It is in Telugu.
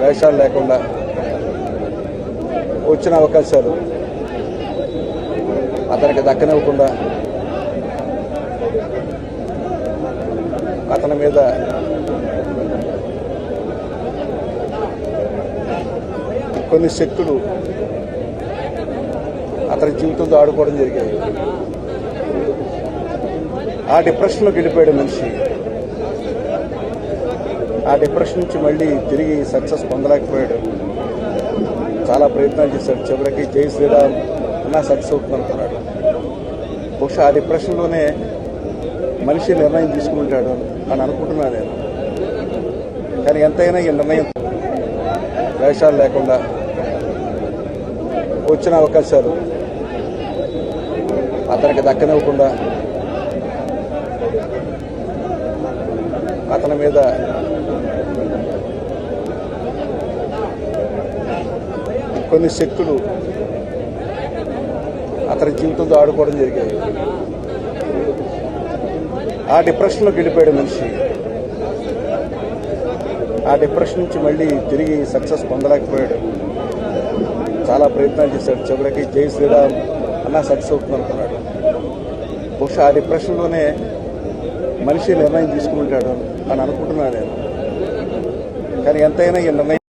వేషాలు లేకుండా వచ్చిన అవకాశాలు అతనికి దక్కనివ్వకుండా అతని మీద కొన్ని శక్తులు అతని జీవితంతో ఆడుకోవడం జరిగింది. ఆ డిప్రెషన్లోకి వెళ్ళిపోయాడు మనిషి. ఆ డిప్రెషన్ నుంచి మళ్ళీ తిరిగి సక్సెస్ పొందలేకపోయాడు. చాలా ప్రయత్నాలు చేశాడు. చివరికి జై శ్రీరామ్ అన్నా సక్సెస్ అవుతుంది అనుకున్నాడు. బహుశా ఆ డిప్రెషన్లోనే మనిషి నిర్ణయం తీసుకుంటాడు అని అనుకుంటున్నా నేను. కానీ ఎంతైనా ఈ నిర్ణయం వేషాలు లేకుండా వచ్చిన అవకాశాలు అతనికి దక్కనివ్వకుండా అతని మీద కొన్ని శక్తులు అతని జీవితంతో ఆడుకోవడం జరిగింది. ఆ డిప్రెషన్లోకి వెళ్ళిపోయాడు మనిషి. ఆ డిప్రెషన్ నుంచి మళ్ళీ తిరిగి సక్సెస్ పొందలేకపోయాడు. చాలా ప్రయత్నాలు చేశాడు. చివరికి జై శ్రీరామ్ అన్నా సక్సెస్ అవుతుంది అనుకున్నాడు. బహుశా ఆ డిప్రెషన్లోనే మనిషి నిర్ణయం తీసుకుంటాడు అని అనుకుంటున్నా నేను. కానీ ఎంతైనా ఈ నిర్ణయం